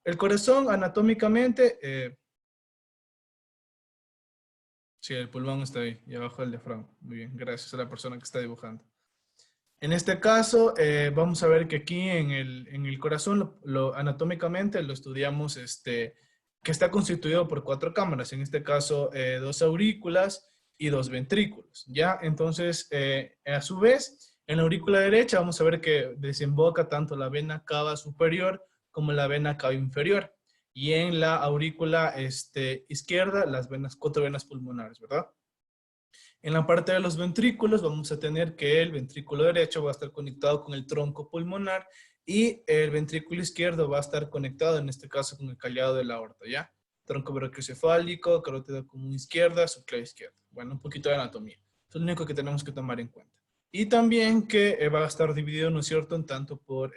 el corazón anatómicamente, sí, el pulmón está ahí, y abajo el diafragma. Muy bien, gracias a la persona que está dibujando. En este caso, vamos a ver que aquí en el corazón, anatómicamente lo estudiamos, que está constituido por 4 cámaras, en este caso 2 aurículas y 2 ventrículos, ¿ya? Entonces, a su vez, en la aurícula derecha vamos a ver que desemboca tanto la vena cava superior como la vena cava inferior, y en la aurícula izquierda, las 4 venas pulmonares, ¿verdad? En la parte de los ventrículos vamos a tener que el ventrículo derecho va a estar conectado con el tronco pulmonar y el ventrículo izquierdo va a estar conectado, en este caso, con el callado de la aorta, ¿ya? Tronco brachiocefálico, carótida común izquierda, subclave izquierda. Bueno, un poquito de anatomía. Eso es lo único que tenemos que tomar en cuenta. Y también que va a estar dividido, ¿no es cierto?, en tanto por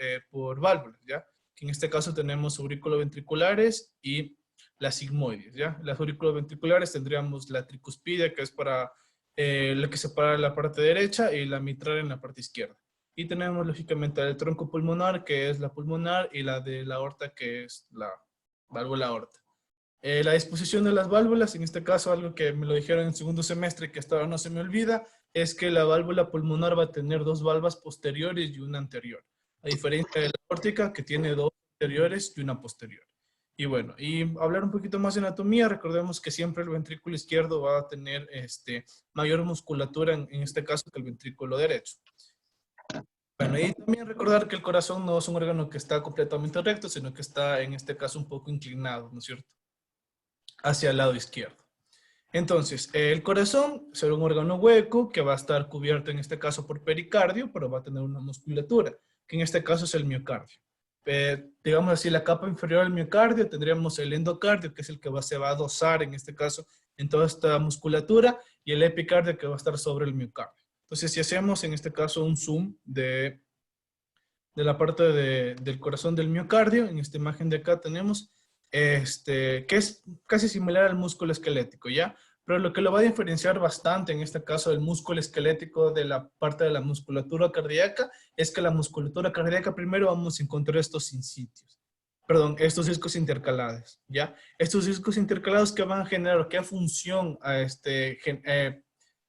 válvulas, ¿ya? Que en este caso tenemos auriculoventriculares y las sigmoides, ¿ya? Las auriculoventriculares tendríamos la tricuspidia, que es para la que separa la parte derecha y la mitral en la parte izquierda. Y tenemos lógicamente el tronco pulmonar, que es la pulmonar, y la de la aorta, que es la válvula aorta. La disposición de las válvulas, en este caso algo que me lo dijeron en segundo semestre que hasta ahora no se me olvida, es que la válvula pulmonar va a tener 2 válvulas posteriores y una anterior, a diferencia de la aórtica que tiene 2 anteriores y una posterior. Y bueno, y hablar un poquito más de anatomía, recordemos que siempre el ventrículo izquierdo va a tener mayor musculatura en este caso que el ventrículo derecho. Bueno, y también recordar que el corazón no es un órgano que está completamente recto, sino que está en este caso un poco inclinado, ¿no es cierto?, hacia el lado izquierdo. Entonces, el corazón será un órgano hueco que va a estar cubierto en este caso por pericardio, pero va a tener una musculatura, que en este caso es el miocardio. Digamos así, la capa inferior del miocardio tendríamos el endocardio, que es el que se va a dosar en este caso en toda esta musculatura, y el epicardio que va a estar sobre el miocardio. Entonces, si hacemos en este caso un zoom de la parte del corazón del miocardio, en esta imagen de acá tenemos que es casi similar al músculo esquelético, ¿ya? Pero lo que lo va a diferenciar bastante, en este caso, del músculo esquelético de la parte de la musculatura cardíaca, es que la musculatura cardíaca primero vamos a encontrar estos sinsitios. Perdón, estos discos intercalados, ¿ya? Estos discos intercalados que van a generar, ¿qué función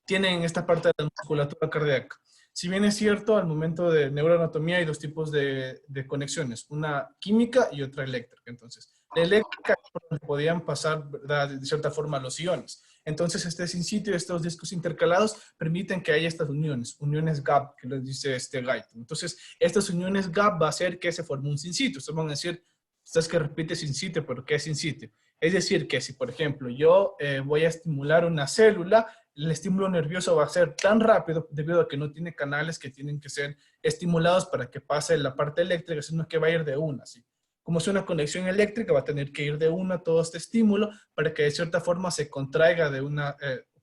tienen en esta parte de la musculatura cardíaca? Si bien es cierto, al momento de neuroanatomía hay 2 tipos de conexiones, una química y otra eléctrica. Entonces, la eléctrica es por donde podían pasar, ¿verdad?, de cierta forma los iones. Entonces, este sinsitio, estos discos intercalados, permiten que haya estas uniones gap, que les dice Guyton. Entonces, estas uniones gap va a hacer que se forme un sinsitio. Ustedes van a decir, ustedes que repite sinsitio, ¿pero qué es sinsitio? Es decir, que si, por ejemplo, yo voy a estimular una célula, el estímulo nervioso va a ser tan rápido debido a que no tiene canales que tienen que ser estimulados para que pase la parte eléctrica, sino que va a ir de una, ¿sí? Como es una conexión eléctrica, va a tener que ir de una todo este estímulo para que de cierta forma se contraiga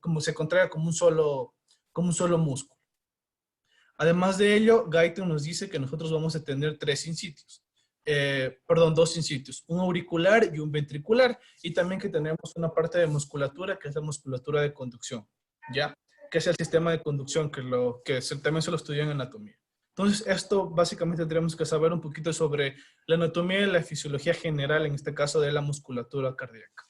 como se contraiga como un solo músculo. Además de ello, Guyton nos dice que nosotros vamos a tener 2 sinsitios, un auricular y un ventricular, y también que tenemos una parte de musculatura que es la musculatura de conducción, ¿ya? Que es el sistema de conducción que también se lo estudia en anatomía. Entonces, esto básicamente tendríamos que saber un poquito sobre la anatomía y la fisiología general, en este caso de la musculatura cardíaca.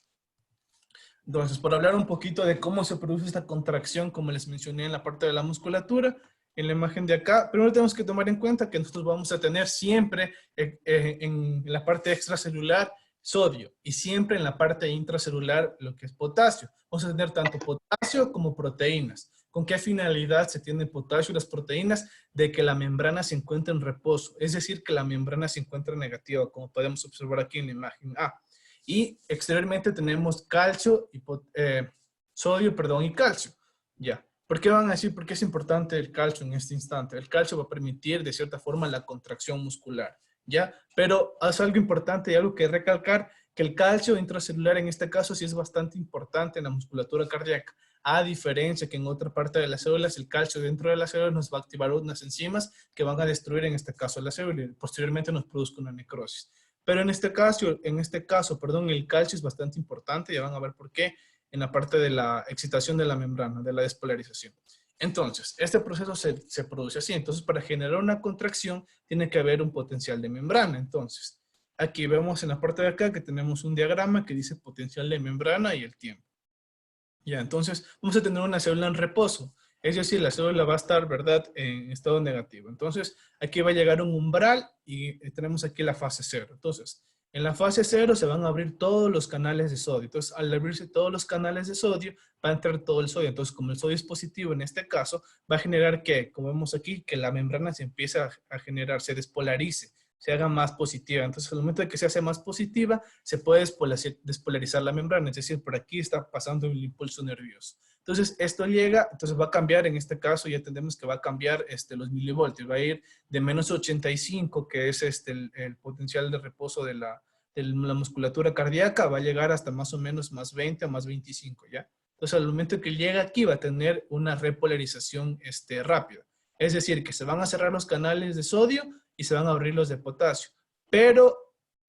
Entonces, por hablar un poquito de cómo se produce esta contracción, como les mencioné en la parte de la musculatura, en la imagen de acá, primero tenemos que tomar en cuenta que nosotros vamos a tener siempre en la parte extracelular sodio y siempre en la parte intracelular lo que es potasio. Vamos a tener tanto potasio como proteínas. ¿Con qué finalidad se tiene potasio y las proteínas? De que la membrana se encuentre en reposo, es decir, que la membrana se encuentre negativa, como podemos observar aquí en la imagen A. Y exteriormente tenemos calcio y sodio, y calcio. Ya. ¿Por qué van a decir por qué es importante el calcio en este instante? El calcio va a permitir de cierta forma la contracción muscular, ¿ya? Pero es algo importante y algo que recalcar, que el calcio intracelular en este caso sí es bastante importante en la musculatura cardíaca, a diferencia que en otra parte de las células, el calcio dentro de las células nos va a activar unas enzimas que van a destruir en este caso la célula y posteriormente nos produzca una necrosis. Pero en este caso, el calcio es bastante importante, ya van a ver por qué, en la parte de la excitación de la membrana, de la despolarización. Entonces, este proceso se produce así. Entonces, para generar una contracción, tiene que haber un potencial de membrana. Entonces, aquí vemos en la parte de acá que tenemos un diagrama que dice potencial de membrana y el tiempo. Ya, entonces vamos a tener una célula en reposo. Es decir, la célula va a estar, ¿verdad?, en estado negativo. Entonces, aquí va a llegar un umbral y tenemos aquí la fase 0. Entonces, en la fase 0 se van a abrir todos los canales de sodio. Entonces, al abrirse todos los canales de sodio, va a entrar todo el sodio. Entonces, como el sodio es positivo en este caso, va a generar que, como vemos aquí, que la membrana se empiece a generar, se despolarice, se haga más positiva. Entonces, al momento de que se hace más positiva, se puede despolarizar la membrana. Es decir, por aquí está pasando el impulso nervioso. Entonces, esto llega, entonces va a cambiar, en este caso ya entendemos que va a cambiar los milivoltios. Va a ir de menos 85, que es el potencial de reposo de la musculatura cardíaca, va a llegar hasta más o menos más 20 o más 25, ¿ya? Entonces, al momento que llega aquí, va a tener una repolarización rápida. Es decir, que se van a cerrar los canales de sodio y se van a abrir los de potasio. Pero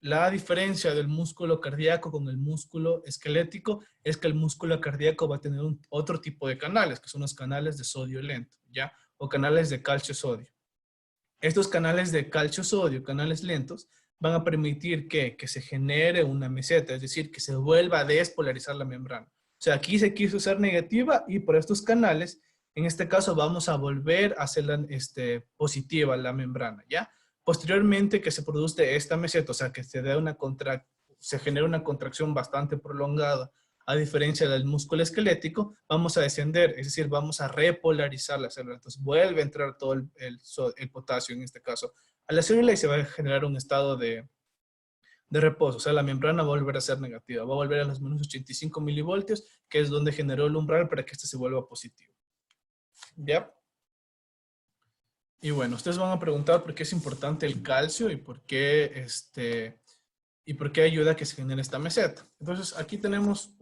la diferencia del músculo cardíaco con el músculo esquelético es que el músculo cardíaco va a tener otro tipo de canales, que son los canales de sodio lento, ¿ya? O canales de calcio-sodio. Estos canales de calcio-sodio, canales lentos, van a permitir que se genere una meseta, es decir, que se vuelva a despolarizar la membrana. O sea, aquí se quiso ser negativa y por estos canales, en este caso, vamos a volver a hacerla positiva la membrana, ¿ya? Posteriormente que se produce esta meseta, o sea, que se genera una contracción bastante prolongada, a diferencia del músculo esquelético, vamos a descender, es decir, vamos a repolarizar la célula. Entonces vuelve a entrar todo el potasio, en este caso, a la célula y se va a generar un estado de reposo. O sea, la membrana va a volver a ser negativa, va a volver a los menos 85 milivoltios, que es donde generó el umbral para que este se vuelva positivo. ¿Ya? Y bueno, ustedes van a preguntar por qué es importante el calcio y por qué ayuda a que se genere esta meseta. Entonces, aquí tenemos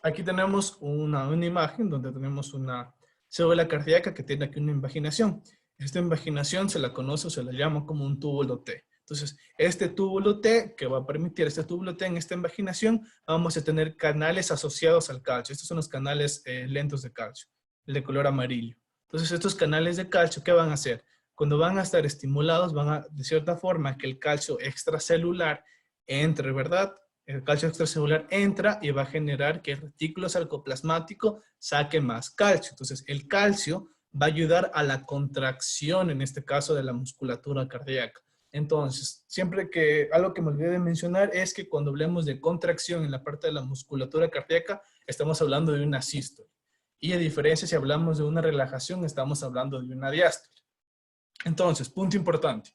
aquí tenemos una imagen donde tenemos una célula cardíaca que tiene aquí una invaginación. Esta invaginación se la conoce o se la llama como un túbulo T. Entonces, este túbulo T que va a permitir, este túbulo T en esta invaginación, vamos a tener canales asociados al calcio. Estos son los canales lentos de calcio, el de color amarillo. Entonces, estos canales de calcio, ¿qué van a hacer? Cuando van a estar estimulados, van a, de cierta forma, que el calcio extracelular entre, ¿verdad? El calcio extracelular entra y va a generar que el retículo sarcoplasmático saque más calcio. Entonces, el calcio va a ayudar a la contracción, en este caso, de la musculatura cardíaca. Entonces, siempre que, algo que me olvidé de mencionar es que cuando hablemos de contracción en la parte de la musculatura cardíaca, estamos hablando de una sístole. Y a diferencia, si hablamos de una relajación, estamos hablando de una diástole. Entonces, punto importante.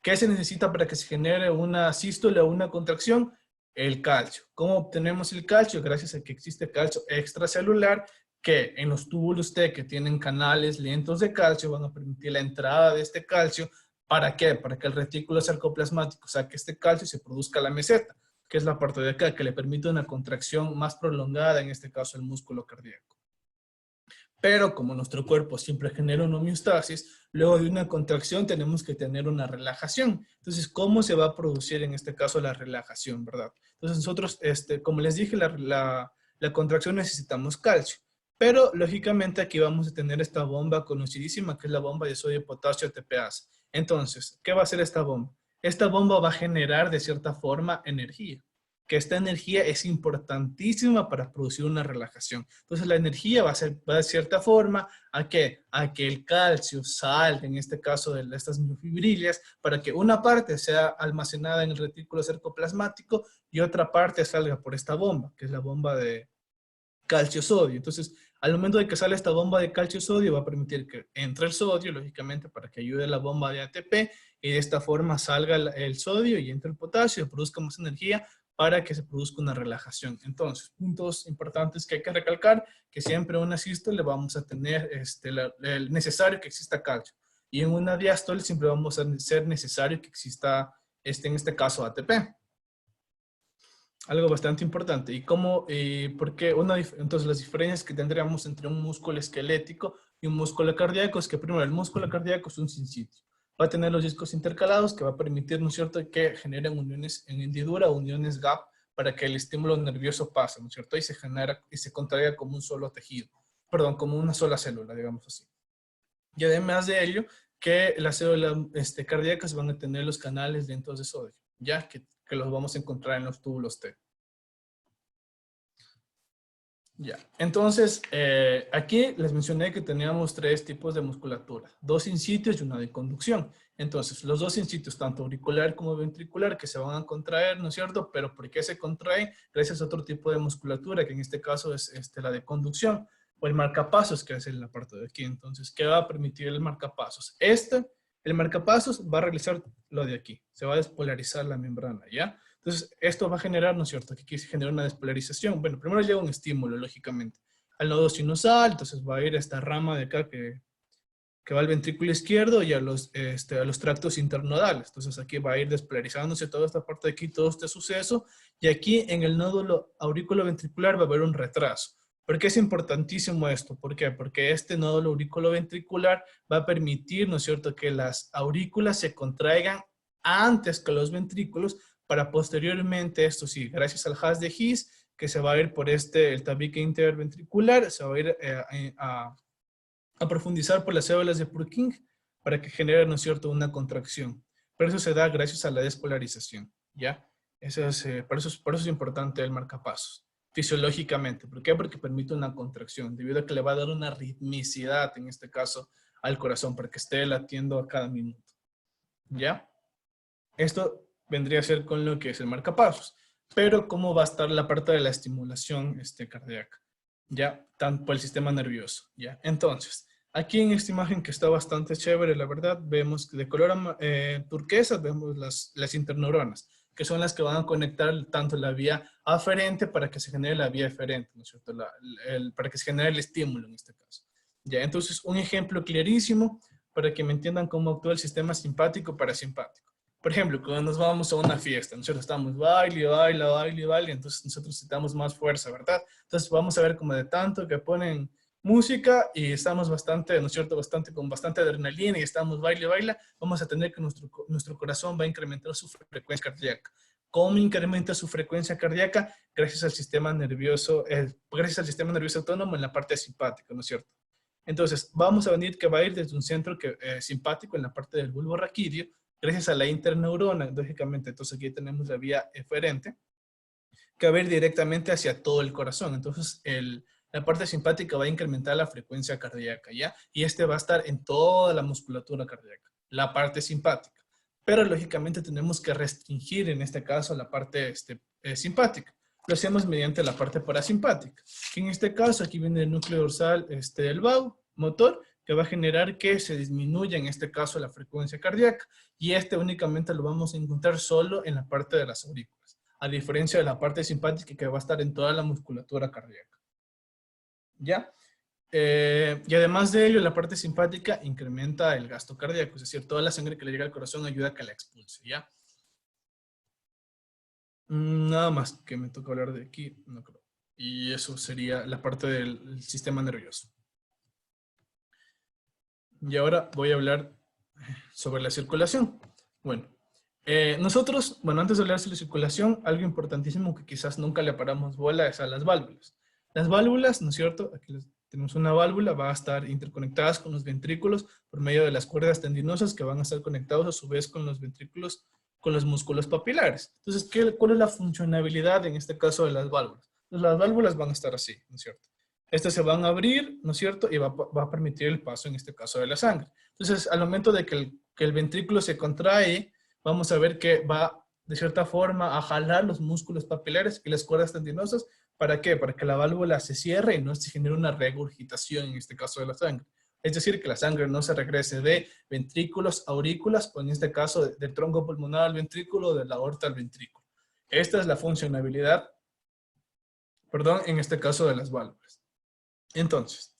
¿Qué se necesita para que se genere una sístole o una contracción? El calcio. ¿Cómo obtenemos el calcio? Gracias a que existe calcio extracelular, que en los túbulos T que tienen canales lentos de calcio van a permitir la entrada de este calcio. ¿Para qué? Para que el retículo sarcoplasmático saque este calcio y se produzca la meseta, que es la parte de acá, que le permite una contracción más prolongada, en este caso el músculo cardíaco. Pero como nuestro cuerpo siempre genera una homeostasis, luego de una contracción tenemos que tener una relajación. Entonces, ¿cómo se va a producir en este caso la relajación, verdad? Entonces, nosotros, como les dije, la contracción necesitamos calcio. Pero, lógicamente, aquí vamos a tener esta bomba conocidísima, que es la bomba de sodio potasio ATPase. Entonces, ¿qué va a hacer esta bomba? Esta bomba va a generar, de cierta forma, energía, que esta energía es importantísima para producir una relajación. Entonces la energía va de cierta forma a que el calcio salga, en este caso de estas miofibrillas, para que una parte sea almacenada en el retículo sarcoplasmático y otra parte salga por esta bomba, que es la bomba de calcio-sodio. Entonces, al momento de que sale esta bomba de calcio-sodio, va a permitir que entre el sodio, lógicamente, para que ayude la bomba de ATP, y de esta forma salga el sodio y entre el potasio y produzca más energía para que se produzca una relajación. Entonces, puntos importantes que hay que recalcar, que siempre en una sístole vamos a tener el necesario que exista calcio. Y en una diástole siempre vamos a ser necesario que exista, en este caso, ATP. Algo bastante importante. ¿Y cómo? Porque entonces las diferencias que tendríamos entre un músculo esquelético y un músculo cardíaco es que primero el músculo cardíaco es un sinsitio. Va a tener los discos intercalados que va a permitir, ¿no es cierto?, que generen uniones en hendidura, uniones gap, para que el estímulo nervioso pase, ¿no es cierto? Y se genera y se contraiga como un solo tejido. Perdón, como una sola célula, digamos así. Y además de ello, que las células cardíacas van a tener los canales lentos de sodio, ya que los vamos a encontrar en los túbulos T. Ya, entonces, aquí les mencioné que teníamos 3 tipos de musculatura, 2 in situ y una de conducción. Entonces, los 2 in situ, tanto auricular como ventricular, que se van a contraer, ¿no es cierto? Pero ¿por qué se contraen? Gracias a otro tipo de musculatura, que en este caso es la de conducción, o el marcapasos, que es en la parte de aquí. Entonces, ¿qué va a permitir el marcapasos? El marcapasos va a realizar lo de aquí, se va a despolarizar la membrana, ¿ya? Entonces, esto va a generar, ¿no es cierto?, que aquí se genera una despolarización. Bueno, primero llega un estímulo, lógicamente, al nodo sinusal, entonces va a ir a esta rama de acá que va al ventrículo izquierdo y a los tractos internodales. Entonces, aquí va a ir despolarizándose toda esta parte de aquí, todo este suceso, y aquí en el nódulo aurículo-ventricular va a haber un retraso. ¿Por qué es importantísimo esto? ¿Por qué? Porque este nódulo aurículo-ventricular va a permitir, ¿no es cierto?, que las aurículas se contraigan antes que los ventrículos, para posteriormente, esto sí, gracias al haz de His, que se va a ir por el tabique interventricular, se va a ir a profundizar por las células de Purkinje para que genere, ¿no es cierto?, una contracción. Pero eso se da gracias a la despolarización, ¿ya? Por eso es importante el marcapasos, fisiológicamente. ¿Por qué? Porque permite una contracción, debido a que le va a dar una ritmicidad, en este caso, al corazón, para que esté latiendo a cada minuto, ¿ya? Esto vendría a ser con lo que es el marcapasos. Pero ¿cómo va a estar la parte de la estimulación cardíaca? ¿Ya? Por el sistema nervioso, ¿ya? Entonces, aquí en esta imagen que está bastante chévere, la verdad, vemos que de color turquesa, vemos las interneuronas, que son las que van a conectar tanto la vía aferente para que se genere la vía eferente, ¿no es cierto? Para que se genere el estímulo en este caso. ¿Ya? Entonces, un ejemplo clarísimo para que me entiendan cómo actúa el sistema simpático parasimpático. Por ejemplo, cuando nos vamos a una fiesta, nosotros estamos baile, baile, baile, baile, entonces nosotros necesitamos más fuerza, ¿verdad? Entonces vamos a ver como de tanto que ponen música y estamos bastante, ¿no es cierto?, con bastante adrenalina y estamos baile, baile, vamos a tener que nuestro corazón va a incrementar su frecuencia cardíaca. ¿Cómo incrementa su frecuencia cardíaca? Gracias al sistema nervioso, autónomo en la parte simpática, ¿no es cierto? Entonces, vamos a venir que va a ir desde un centro simpático en la parte del bulbo raquídeo, gracias a la interneurona, lógicamente. Entonces aquí tenemos la vía eferente, que va a ir directamente hacia todo el corazón. Entonces la parte simpática va a incrementar la frecuencia cardíaca, ¿ya? Y va a estar en toda la musculatura cardíaca, la parte simpática. Pero lógicamente tenemos que restringir en este caso la parte simpática. Lo hacemos mediante la parte parasimpática, que en este caso aquí viene el núcleo dorsal del vago motor, que va a generar que se disminuya en este caso la frecuencia cardíaca, y únicamente lo vamos a encontrar solo en la parte de las aurículas, a diferencia de la parte simpática que va a estar en toda la musculatura cardíaca. ¿Ya? Y además de ello, la parte simpática incrementa el gasto cardíaco, es decir, toda la sangre que le llega al corazón ayuda a que la expulse, ¿ya? Nada más que me toca hablar de aquí, no creo. Y eso sería la parte del sistema nervioso. Y ahora voy a hablar sobre la circulación. Bueno, antes de hablar sobre la circulación, algo importantísimo que quizás nunca le paramos bola es a las válvulas. Las válvulas, ¿no es cierto? Aquí tenemos una válvula, va a estar interconectadas con los ventrículos por medio de las cuerdas tendinosas que van a estar conectados a su vez con los ventrículos, con los músculos papilares. Entonces, ¿cuál es la funcionalidad en este caso de las válvulas? Pues las válvulas van a estar así, ¿no es cierto? Estas se van a abrir, ¿no es cierto? Y va a permitir el paso, en este caso, de la sangre. Entonces, al momento de que el ventrículo se contrae, vamos a ver que va, de cierta forma, a jalar los músculos papilares y las cuerdas tendinosas. ¿Para qué? Para que la válvula se cierre y no se genere una regurgitación, en este caso, de la sangre. Es decir, que la sangre no se regrese de ventrículos a aurículas, o en este caso, del tronco pulmonar al ventrículo, de la aorta al ventrículo. Esta es la funcionalidad, en este caso de las válvulas. Entonces,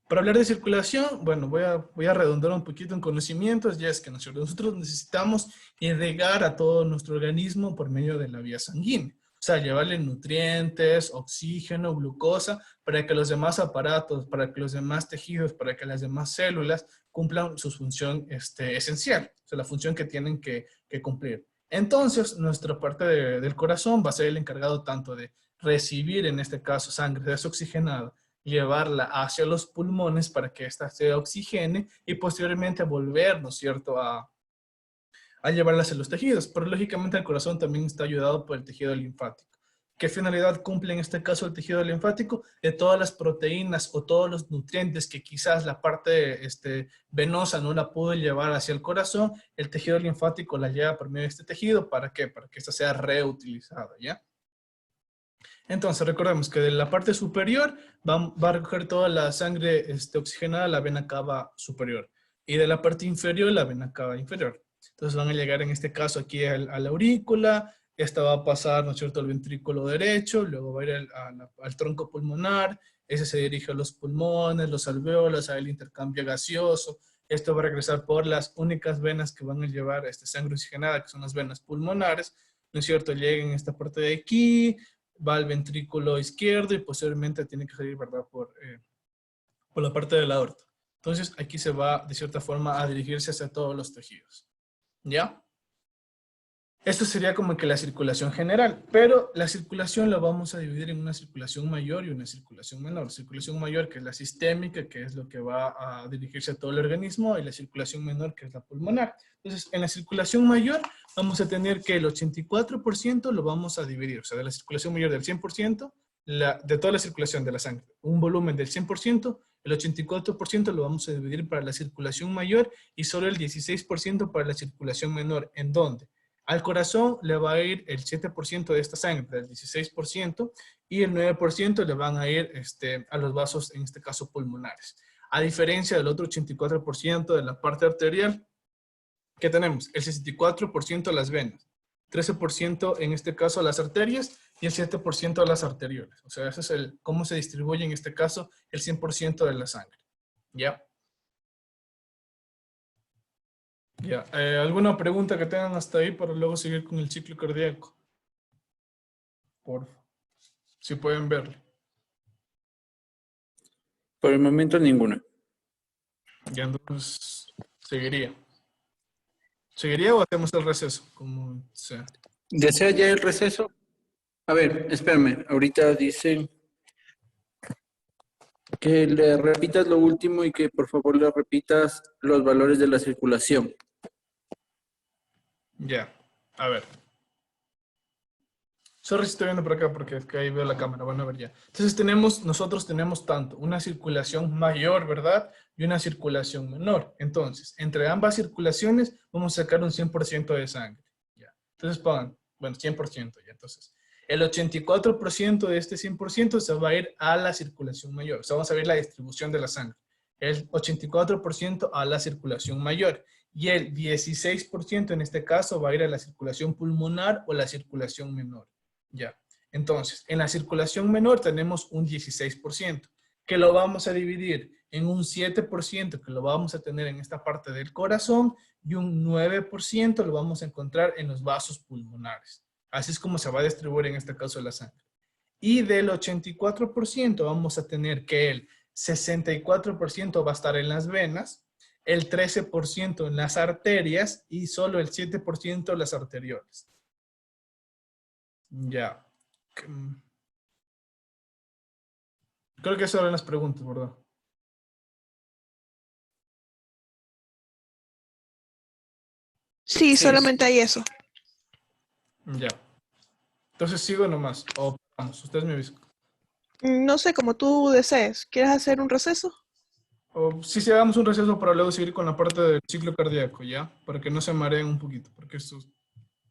para hablar de circulación, bueno, voy a redondar un poquito en conocimientos, ya es que nosotros necesitamos irrigar a todo nuestro organismo por medio de la vía sanguínea. O sea, llevarle nutrientes, oxígeno, glucosa, para que los demás aparatos, para que los demás tejidos, para que las demás células cumplan su función esencial, o sea, la función que tienen que cumplir. Entonces, nuestra parte del corazón va a ser el encargado tanto de recibir, en este caso, sangre desoxigenada, llevarla hacia los pulmones para que ésta se oxigene y posteriormente volver, ¿no es cierto?, a llevarlas a los tejidos. Pero lógicamente el corazón también está ayudado por el tejido linfático. ¿Qué finalidad cumple en este caso el tejido linfático? De todas las proteínas o todos los nutrientes que quizás la parte venosa no la pudo llevar hacia el corazón, el tejido linfático la lleva por medio de este tejido. ¿Para qué? Para que esta sea reutilizada, ¿ya? Entonces, recordemos que de la parte superior va a recoger toda la sangre oxigenada, la vena cava superior. Y de la parte inferior, la vena cava inferior. Entonces van a llegar en este caso aquí a la aurícula, esta va a pasar, ¿no es cierto?, al ventrículo derecho, luego va a ir al tronco pulmonar, ese se dirige a los pulmones, los alvéolos, al intercambio gaseoso. Esto va a regresar por las únicas venas que van a llevar sangre oxigenada, que son las venas pulmonares, ¿no es cierto? Lleguen a esta parte de aquí, va al ventrículo izquierdo y posteriormente tiene que salir, ¿verdad?, por la parte del aorta. Entonces aquí se va de cierta forma a dirigirse hacia todos los tejidos. ¿Ya? Esto sería como que la circulación general, pero la circulación la vamos a dividir en una circulación mayor y una circulación menor. Circulación mayor, que es la sistémica, que es lo que va a dirigirse a todo el organismo, y la circulación menor, que es la pulmonar. Entonces, en la circulación mayor vamos a tener que el 84% lo vamos a dividir, o sea, de la circulación mayor del 100%, de toda la circulación de la sangre, un volumen del 100%, el 84% lo vamos a dividir para la circulación mayor y solo el 16% para la circulación menor. ¿En dónde? Al corazón le va a ir el 7% de esta sangre, del 16%, y el 9% le van a ir a los vasos, en este caso pulmonares. A diferencia del otro 84% de la parte arterial, ¿qué tenemos? El 64% a las venas, 13% en este caso a las arterias y el 7% a las arterioles. O sea, ese es cómo se distribuye en este caso el 100% de la sangre. ¿Ya? Ya. ¿Alguna pregunta que tengan hasta ahí para luego seguir con el ciclo cardíaco? Por favor. Si pueden verlo. Por el momento ninguna. Ya entonces, seguiría. ¿Seguiría o hacemos el receso? Como sea. ¿Desea ya el receso? A ver, espérame. Ahorita dice que le repitas lo último y que por favor le repitas los valores de la circulación. Ya. A ver. Sorry si estoy viendo por acá porque es que ahí veo la cámara. Bueno, a ver ya. Entonces nosotros tenemos tanto una circulación mayor, ¿verdad? Y una circulación menor. Entonces, entre ambas circulaciones vamos a sacar un 100% de sangre. Ya. Entonces pongan, bueno, 100% ya. Entonces, el 84% de este 100% se va a ir a la circulación mayor. O sea, vamos a ver la distribución de la sangre. El 84% a la circulación mayor. Y el 16% en este caso va a ir a la circulación pulmonar o la circulación menor. Ya. Entonces, en la circulación menor tenemos un 16%, que lo vamos a dividir en un 7% que lo vamos a tener en esta parte del corazón y un 9% lo vamos a encontrar en los vasos pulmonares. Así es como se va a distribuir en este caso la sangre. Y del 84% vamos a tener que el 64% va a estar en las venas, el 13% en las arterias y solo el 7% en las arterioles. Ya. Creo que esas eran las preguntas, ¿verdad? Sí, Sí. solamente hay eso. Ya. Entonces sigo nomás. O vamos, ustedes me avisan. No sé, como tú desees. ¿Quieres hacer un receso? O sí, hagamos un receso para luego seguir con la parte del ciclo cardíaco, ¿ya? Para que no se mareen un poquito, porque esto...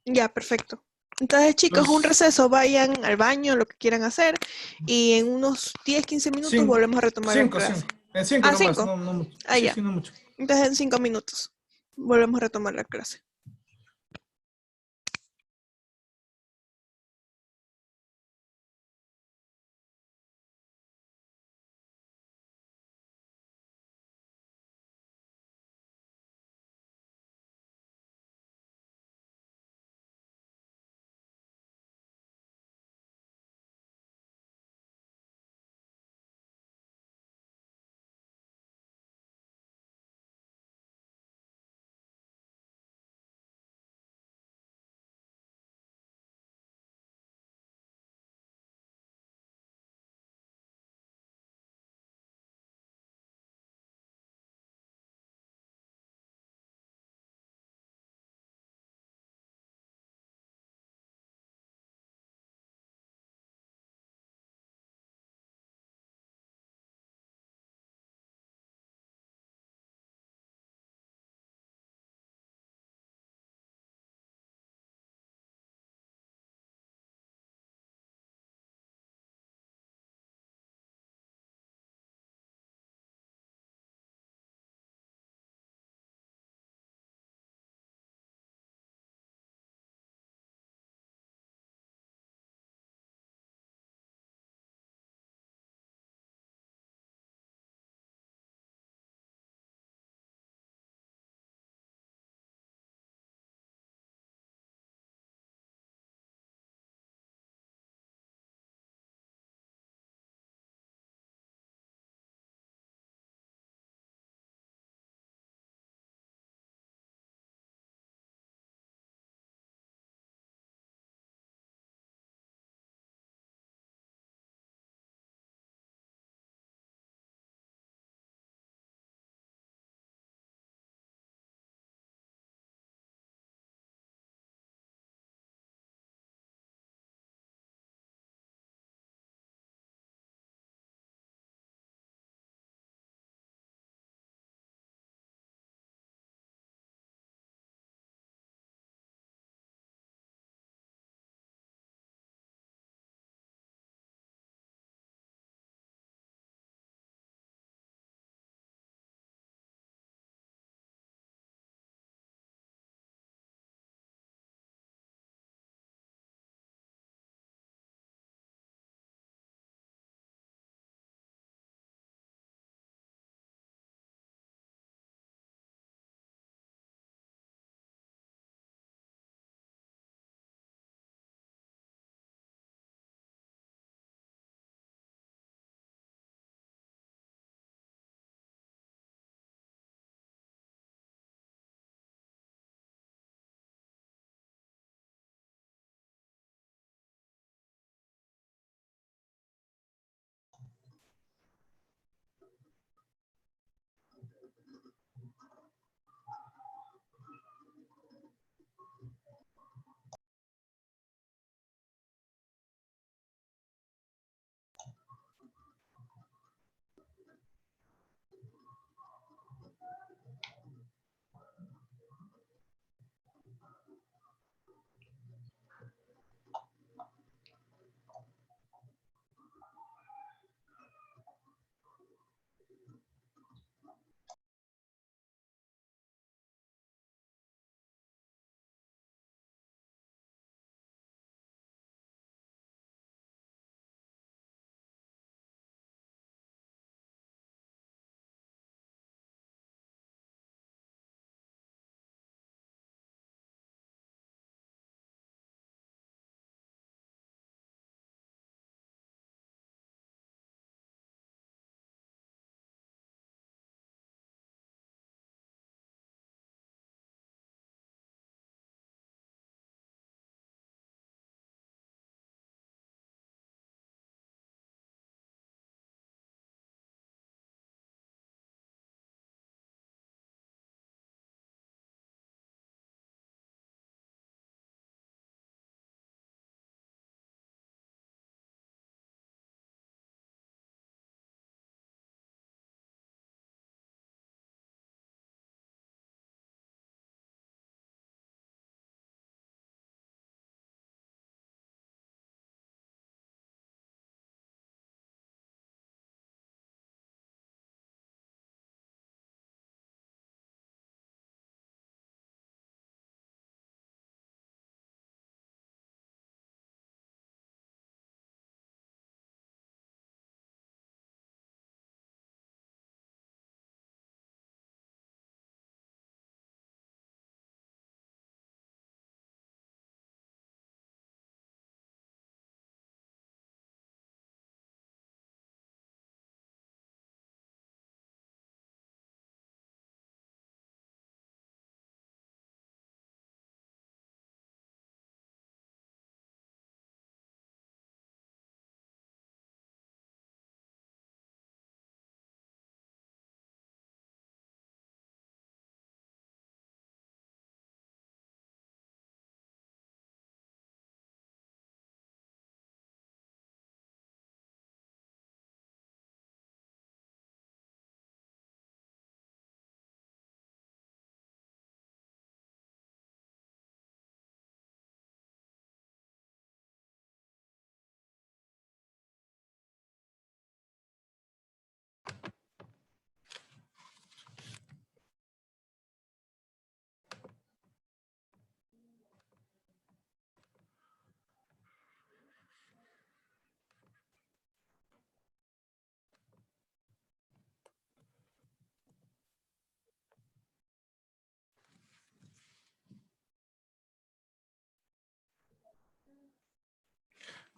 Ya, perfecto. Entonces, chicos, un Entonces, receso, vayan al baño, lo que quieran hacer, y en unos 10, 15 minutos cinco, volvemos a retomar la cinco, clase. cinco. En cinco Ah, nomás, 5. no, no mucho. Ah, Sí, ya. sí, no mucho. Entonces, en 5 minutos volvemos a retomar la clase.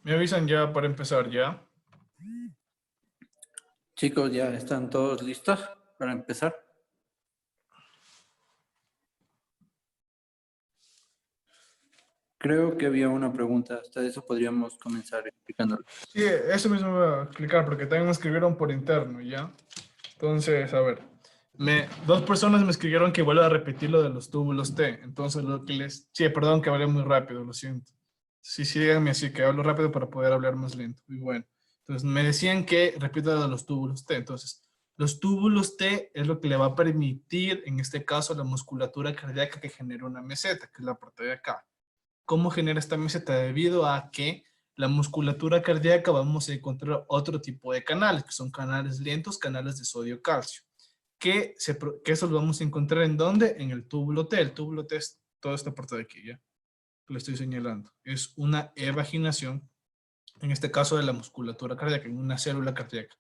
Me avisan ya para empezar, ¿ya? Chicos, ¿ya están todos listos para empezar? Creo que había una pregunta. Hasta eso podríamos comenzar explicándolo. Sí, eso mismo voy a explicar porque también me escribieron por interno, ¿ya? Entonces, a ver, dos personas me escribieron que vuelva a repetir lo de los túbulos T. Entonces, lo que les... Sí, perdón que hablé muy rápido, lo siento. Sí, sí, díganme así, que hablo rápido para poder hablar más lento. Y bueno, entonces me decían que repita lo de los túbulos T. Entonces, los túbulos T es lo que le va a permitir, en este caso, la musculatura cardíaca que genera una meseta, que es la parte de acá. ¿Cómo genera esta meseta? Debido a que la musculatura cardíaca vamos a encontrar otro tipo de canales, que son canales lentos, canales de sodio-calcio, que esos los vamos a encontrar ¿en dónde? En el túbulo T. El túbulo T es toda esta parte de aquí, ¿ya? Que le estoy señalando. Es una evaginación, en este caso de la musculatura cardíaca, en una célula cardíaca,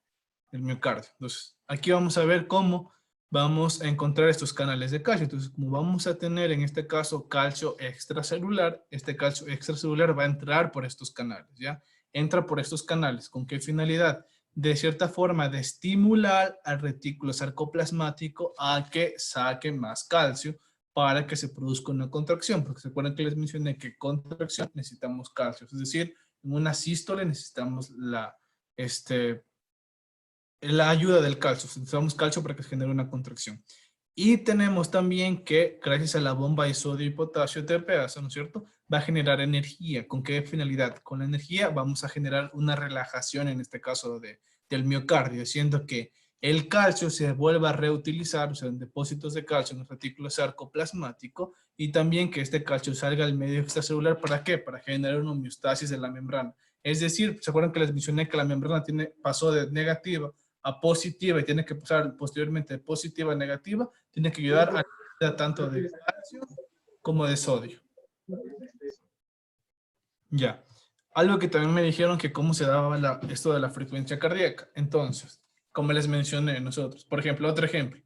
el miocardio. Entonces, aquí vamos a ver cómo vamos a encontrar estos canales de calcio. Entonces, como vamos a tener en este caso calcio extracelular, este calcio extracelular va a entrar por estos canales, ¿ya? Entra por estos canales. ¿Con qué finalidad? De cierta forma, de estimular al retículo sarcoplasmático a que saque más calcio para que se produzca una contracción, porque se acuerdan que les mencioné que contracción necesitamos calcio, es decir, en una sístole necesitamos la ayuda del calcio, necesitamos calcio para que se genere una contracción. Y tenemos también que, gracias a la bomba de sodio y potasio TPase, ¿no es cierto?, va a generar energía. ¿Con qué finalidad? Con la energía vamos a generar una relajación, en este caso del miocardio, haciendo que el calcio se vuelva a reutilizar, o sea, en depósitos de calcio en el retículo sarcoplasmático, y también que este calcio salga al medio extracelular. ¿Para qué? Para generar una homeostasis de la membrana. Es decir, ¿se acuerdan que les mencioné que la membrana pasó de negativa a positiva y tiene que pasar posteriormente de positiva a negativa? Tiene que ayudar a la pérdida tanto de calcio como de sodio. Ya. Algo que también me dijeron que cómo se daba esto de la frecuencia cardíaca. Entonces, como les mencioné nosotros, por ejemplo, otro ejemplo,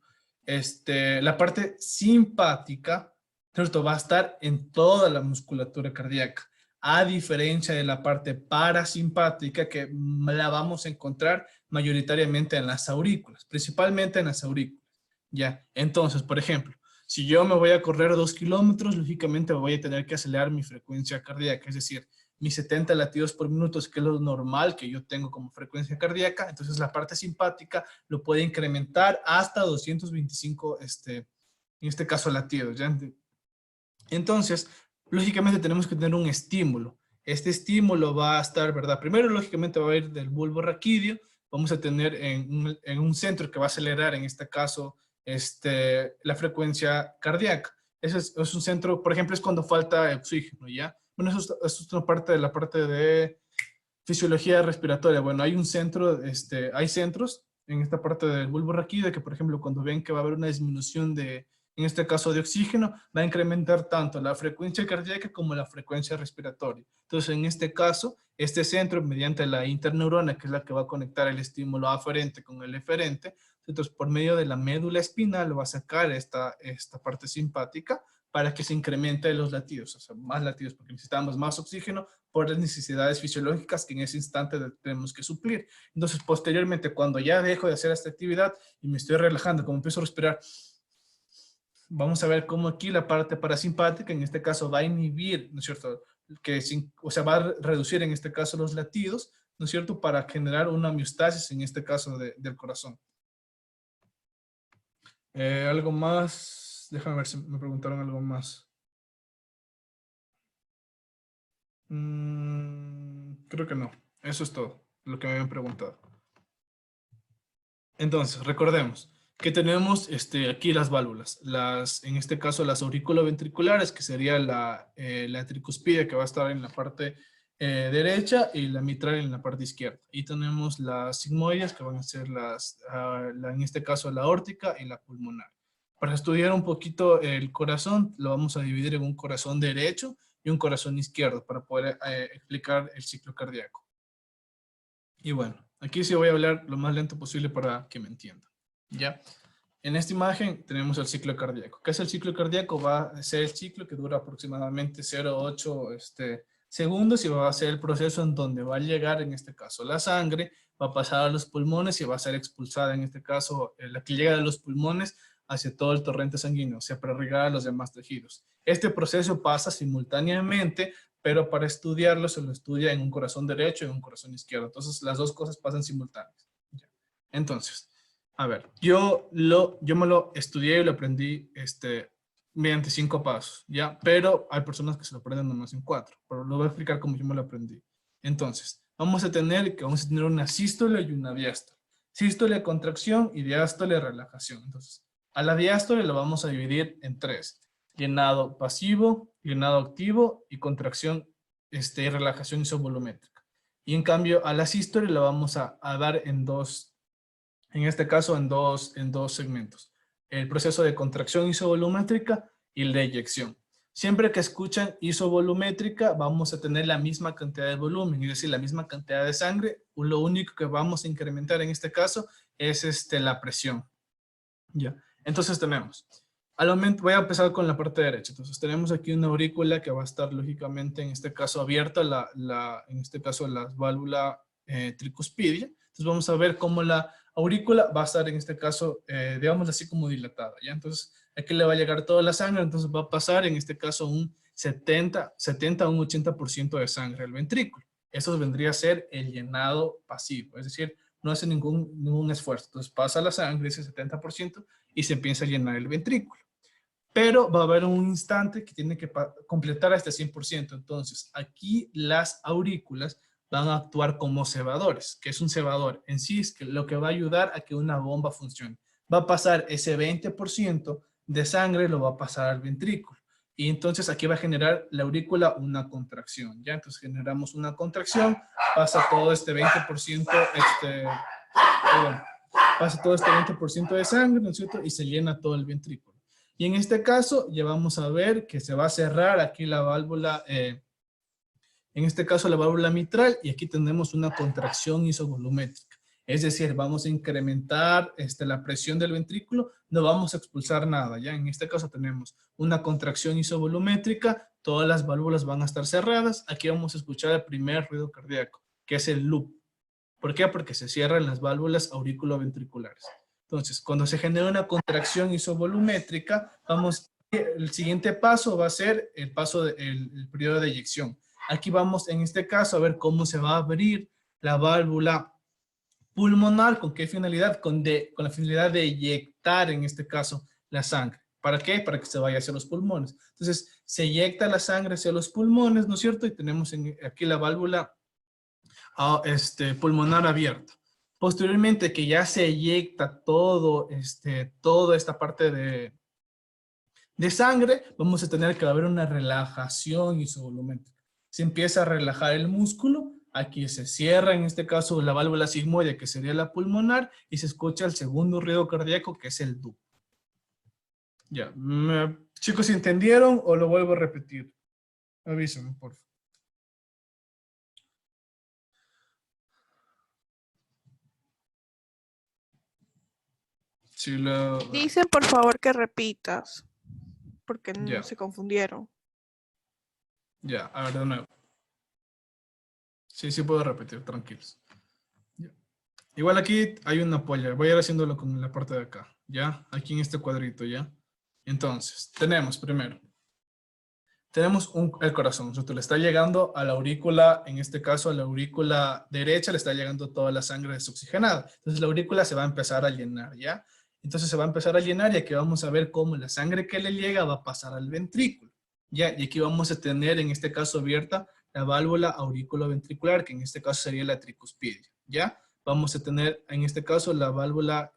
la parte simpática, ¿cierto?, va a estar en toda la musculatura cardíaca, a diferencia de la parte parasimpática que la vamos a encontrar mayoritariamente en las aurículas, principalmente en las aurículas. Ya, entonces, por ejemplo, si yo me voy a correr 2 kilómetros, lógicamente voy a tener que acelerar mi frecuencia cardíaca, es decir, mis 70 latidos por minuto, que es lo normal que yo tengo como frecuencia cardíaca. Entonces la parte simpática lo puede incrementar hasta 225, en este caso, latidos, ¿ya? Entonces, lógicamente tenemos que tener un estímulo. Este estímulo va a estar, ¿verdad? Primero, lógicamente, va a ir del bulbo raquídeo. Vamos a tener en un centro que va a acelerar, en este caso, la frecuencia cardíaca. Ese es un centro, por ejemplo, es cuando falta oxígeno, ¿ya? Bueno, eso es una parte de la parte de fisiología respiratoria. Bueno, hay un centro, hay centros en esta parte del bulbo raquídeo que, por ejemplo, cuando ven que va a haber una disminución en este caso de oxígeno, va a incrementar tanto la frecuencia cardíaca como la frecuencia respiratoria. Entonces, en este caso, este centro, mediante la interneurona, que es la que va a conectar el estímulo aferente con el eferente, entonces, por medio de la médula espinal va a sacar esta parte simpática para que se incremente los latidos, o sea, más latidos, porque necesitamos más oxígeno por las necesidades fisiológicas que en ese instante tenemos que suplir. Entonces, posteriormente, cuando ya dejo de hacer esta actividad y me estoy relajando, como empiezo a respirar, vamos a ver cómo aquí la parte parasimpática, en este caso, va a inhibir, ¿no es cierto?, o sea, va a reducir en este caso los latidos, ¿no es cierto?, para generar una homeostasis, en este caso, del corazón. Algo más, déjame ver si me preguntaron algo más. Creo que no. Eso es todo lo que me habían preguntado. Entonces, recordemos que tenemos aquí las válvulas. En este caso, las auriculoventriculares, que sería la tricuspidia, que va a estar en la parte derecha, y la mitral en la parte izquierda. Y tenemos las sigmoides, que van a ser en este caso, la aórtica y la pulmonar. Para estudiar un poquito el corazón, lo vamos a dividir en un corazón derecho y un corazón izquierdo para poder explicar el ciclo cardíaco. Y bueno, aquí sí voy a hablar lo más lento posible para que me entiendan. ¿Ya? En esta imagen tenemos el ciclo cardíaco. ¿Qué es el ciclo cardíaco? Va a ser el ciclo que dura aproximadamente 0,8 segundos y va a ser el proceso en donde va a llegar, en este caso, la sangre, va a pasar a los pulmones y va a ser expulsada, en este caso, la que llega de los pulmones hacia todo el torrente sanguíneo, o sea, para irrigar a los demás tejidos. Este proceso pasa simultáneamente, pero para estudiarlo se lo estudia en un corazón derecho y en un corazón izquierdo. Entonces, las dos cosas pasan simultáneas. Entonces, a ver, yo me lo estudié y lo aprendí mediante 5 pasos, ¿ya? Pero hay personas que se lo aprenden nomás en 4, pero lo voy a explicar cómo yo me lo aprendí. Entonces, vamos a tener una sístole y una diástole. Sístole, contracción, y diástole, relajación. Entonces, a la diástole lo vamos a dividir en 3. Llenado pasivo, llenado activo y contracción y relajación isovolumétrica. Y en cambio, a la sístole lo vamos a dar en dos, en este caso en dos segmentos. El proceso de contracción isovolumétrica y el de eyección. Siempre que escuchan isovolumétrica, vamos a tener la misma cantidad de volumen, es decir, la misma cantidad de sangre. Lo único que vamos a incrementar en este caso es la presión. Ya. Entonces tenemos, al momento, voy a empezar con la parte derecha. Entonces tenemos aquí una aurícula que va a estar lógicamente en este caso abierta, en este caso la válvula tricuspidia. Entonces vamos a ver cómo la aurícula va a estar en este caso, digamos así como dilatada, ¿ya? Entonces aquí le va a llegar toda la sangre, entonces va a pasar en este caso un 70 a un 80% de sangre al ventrículo. Eso vendría a ser el llenado pasivo, es decir, no hace ningún esfuerzo. Entonces pasa la sangre, ese 70%, y se empieza a llenar el ventrículo. Pero va a haber un instante que tiene que completar este 100%. Entonces aquí las aurículas van a actuar como cebadores. ¿Qué es un cebador? En sí es que lo que va a ayudar a que una bomba funcione. Va a pasar ese 20% de sangre, lo va a pasar al ventrículo. Y entonces aquí va a generar la aurícula una contracción, ¿ya? Entonces generamos una contracción, pasa todo este 20%, pasa todo este 20% de sangre, ¿no es cierto? Y se llena todo el ventrículo. Y en este caso ya vamos a ver que se va a cerrar aquí la válvula, en este caso la válvula mitral, y aquí tenemos una contracción isovolumétrica. Es decir, vamos a incrementar la presión del ventrículo, no vamos a expulsar nada, ¿ya? En este caso tenemos una contracción isovolumétrica, todas las válvulas van a estar cerradas. Aquí vamos a escuchar el primer ruido cardíaco, que es el loop. ¿Por qué? Porque se cierran las válvulas auriculoventriculares. Entonces, cuando se genera una contracción isovolumétrica, el siguiente paso va a ser el periodo de eyección. Aquí vamos, en este caso, a ver cómo se va a abrir la válvula pulmonar. ¿Con qué finalidad? Con la finalidad de eyectar, en este caso, la sangre. ¿Para qué? Para que se vaya hacia los pulmones. Entonces, se eyecta la sangre hacia los pulmones, ¿no es cierto? Y tenemos aquí la válvula pulmonar abierta. Posteriormente, que ya se eyecta toda esta parte de sangre, vamos a tener que haber una relajación isovolumétrica. Se empieza a relajar el músculo, aquí se cierra en este caso la válvula sigmoide, que sería la pulmonar, y se escucha el segundo ruido cardíaco, que es el DUP. Ya, chicos, ¿entendieron o lo vuelvo a repetir? Avísenme, por favor. Dicen por favor que repitas, porque Ya. se confundieron. Ya, a ver de nuevo. Sí, puedo repetir, tranquilos. Ya. Igual aquí hay una polla, voy a ir haciéndolo con la parte de acá, ¿ya? Aquí en este cuadrito, ¿ya? Entonces, tenemos primero, el corazón, nosotros le está llegando a la aurícula, en este caso a la aurícula derecha le está llegando toda la sangre desoxigenada. Entonces la aurícula se va a empezar a llenar, ¿ya? Entonces se va a empezar a llenar y aquí vamos a ver cómo la sangre que le llega va a pasar al ventrículo, ¿ya? Y aquí vamos a tener en este caso abierta la válvula auriculoventricular, que en este caso sería la tricuspidia, ¿ya? Vamos a tener en este caso la válvula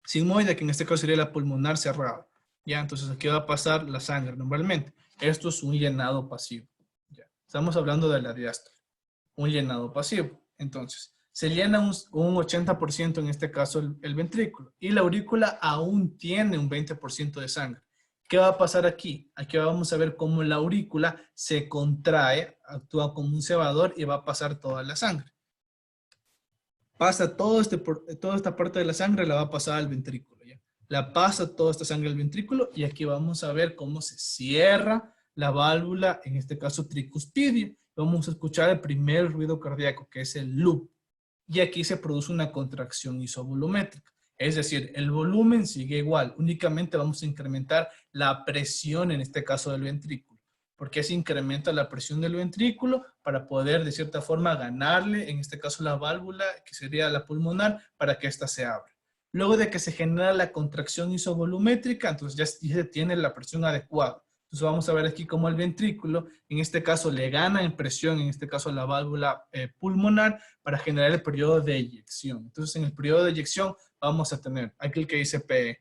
sigmoide, que en este caso sería la pulmonar cerrada. Ya, entonces aquí va a pasar la sangre normalmente. Esto es un llenado pasivo. Ya. Estamos hablando de la diástole. Un llenado pasivo. Entonces, se llena un 80% en este caso el ventrículo. Y la aurícula aún tiene un 20% de sangre. ¿Qué va a pasar aquí? Aquí vamos a ver cómo la aurícula se contrae, actúa como un cebador y va a pasar toda la sangre. Pasa toda esta parte de la sangre, la va a pasar al ventrículo, ¿ya? La pasa toda esta sangre al ventrículo y aquí vamos a ver cómo se cierra la válvula, en este caso tricuspidia. Vamos a escuchar el primer ruido cardíaco, que es el loop. Y aquí se produce una contracción isovolumétrica. Es decir, el volumen sigue igual, únicamente vamos a incrementar la presión, en este caso del ventrículo. Porque se incrementa la presión del ventrículo para poder, de cierta forma, ganarle, en este caso la válvula, que sería la pulmonar, para que ésta se abra. Luego de que se genera la contracción isovolumétrica, entonces ya se tiene la presión adecuada. Entonces vamos a ver aquí cómo el ventrículo, en este caso le gana en presión, en este caso la válvula pulmonar, para generar el periodo de eyección. Entonces en el periodo de eyección vamos a tener, aquí el que dice PE,